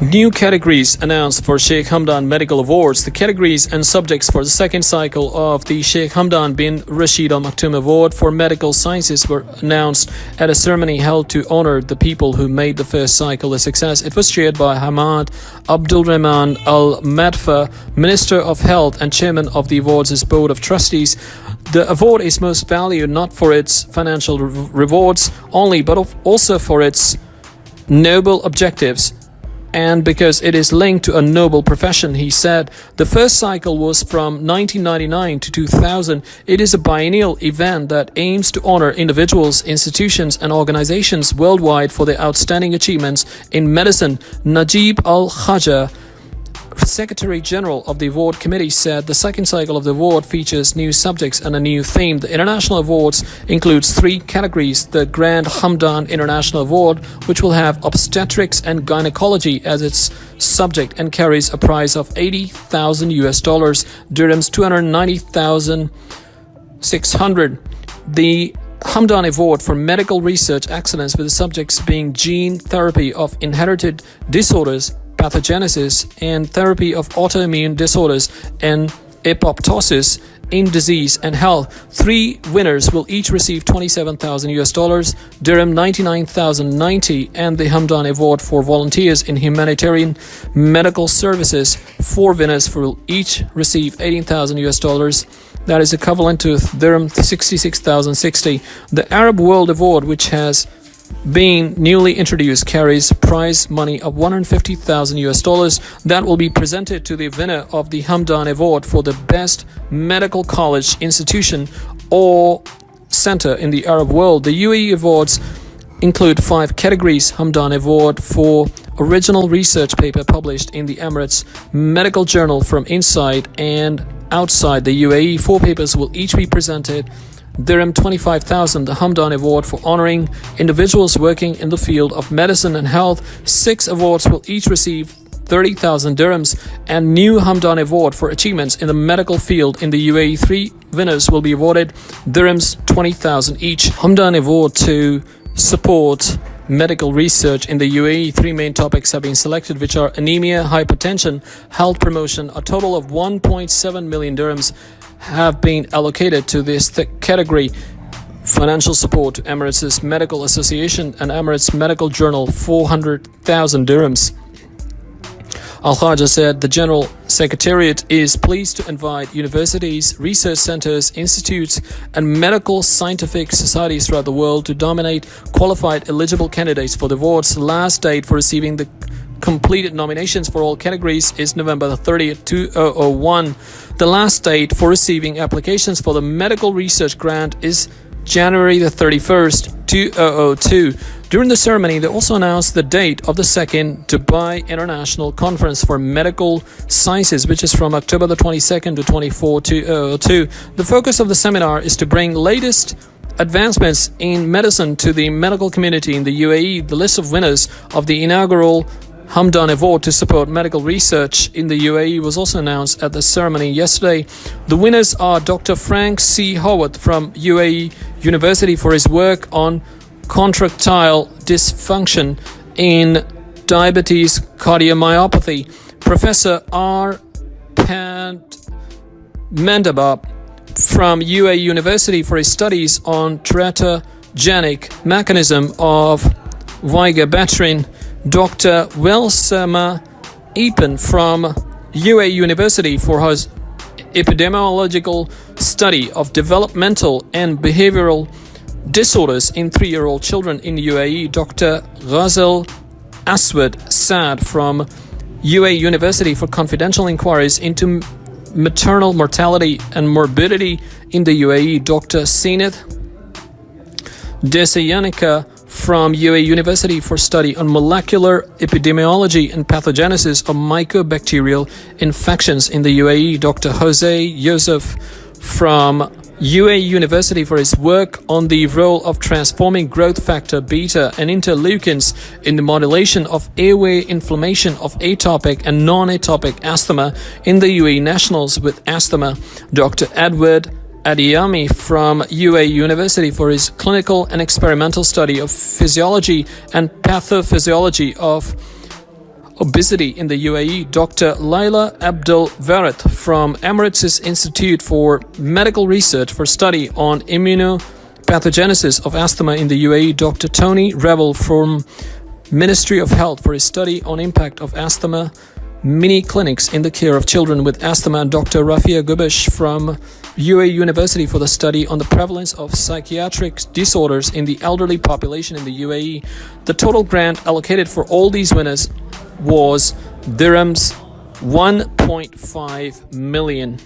New categories announced for Sheikh Hamdan Medical Awards. The categories and subjects for the second cycle of the Sheikh Hamdan bin Rashid Al Maktoum Award for Medical Sciences were announced at a ceremony held to honor the people who made the first cycle a success. It was chaired by Hamad, Abdul Rahman Al Madfa, Minister of Health and Chairman of the awards' Board of Trustees. The award is most valued not for its financial rewards only, but also for its noble objectives, and because it is linked to a noble profession. He said the first cycle was from 1999 to 2000. It is a biennial event that aims to honor individuals, institutions and organizations worldwide for their outstanding achievements in medicine. Najib Al-Khaja, Secretary General of the Award Committee, said the second cycle of the award features new subjects and a new theme. The International Awards includes 3 categories: the Grand Hamdan International Award, which will have obstetrics and gynecology as its subject and carries a prize of $80,000 dirhams, 290,600. The Hamdan Award for Medical Research Excellence, with the subjects being gene therapy of inherited disorders, pathogenesis and therapy of autoimmune disorders, and apoptosis in disease and health. 3 winners will each receive $27,000 dirham, 99,090, and the Hamdan Award for volunteers in humanitarian medical services. 4 winners will each receive $18,000. That is equivalent to dirham 66,060. The Arab World Award, which has being newly introduced, carries prize money of $150,000 that will be presented to the winner of the Hamdan Award for the best medical college, institution or center in the Arab world. The UAE awards include 5 categories: Hamdan Award for original research paper published in the Emirates Medical Journal from inside and outside the UAE. 4 papers will each be presented dirham 25,000. The Hamdan Award for honoring individuals working in the field of medicine and health. 6 awards will each receive 30,000 dirhams, and new Hamdan Award for achievements in the medical field in the UAE. 3 winners will be awarded dirhams 20,000 each. Hamdan Award to support medical research in the UAE. 3 main topics have been selected, which are anemia, hypertension, health promotion. A total of 1.7 million dirhams have been allocated to this category. Financial support to Emirates Medical Association and Emirates Medical Journal, 400,000 dirhams. Al-Khaja said the General Secretariat is pleased to invite universities, research centers, institutes and medical scientific societies throughout the world to nominate qualified eligible candidates for the awards. The last date for receiving the completed nominations for all categories is November 30th, 2001. The last date for receiving applications for the medical research grant is January 31st, 2002. During the ceremony, they also announced the date of the second Dubai International Conference for Medical Sciences, which is from October 22nd to 24th, 2002. The focus of the seminar is to bring latest advancements in medicine to the medical community in the UAE. The list of winners of the inaugural Hamdan Award to support medical research in the UAE was also announced at the ceremony yesterday. The winners are Dr. Frank C. Howard from UAE University for his work on contractile dysfunction in diabetes cardiomyopathy, Professor R. Mandaba from UAE University for his studies on teratogenic mechanism of vigabatrin, Dr. Welsama Epen from UAE University for his epidemiological study of developmental and behavioral disorders in 3-year-old children in UAE, Dr. Ghazal Aswad Saad from UAE University for confidential inquiries into maternal mortality and morbidity in the UAE, Dr. Zenith Desayanika from UAE University for study on molecular epidemiology and pathogenesis of mycobacterial infections in the UAE, Dr. Jose Yosef from UAE University for his work on the role of transforming growth factor beta and interleukins in the modulation of airway inflammation of atopic and non-atopic asthma in the UAE nationals with asthma, Dr. Edward Adiyami from UAE University for his clinical and experimental study of physiology and pathophysiology of obesity in the UAE, Dr. Laila Abdul from Emirates Institute for Medical Research for study on immunopathogenesis of asthma in the UAE, Dr. Tony Revel from Ministry of Health for a study on impact of asthma mini clinics in the care of children with asthma, and Dr. Rafia Gubesh from UAE University for the study on the prevalence of psychiatric disorders in the elderly population in the UAE. The total grant allocated for all these winners was dirhams 1.5 million.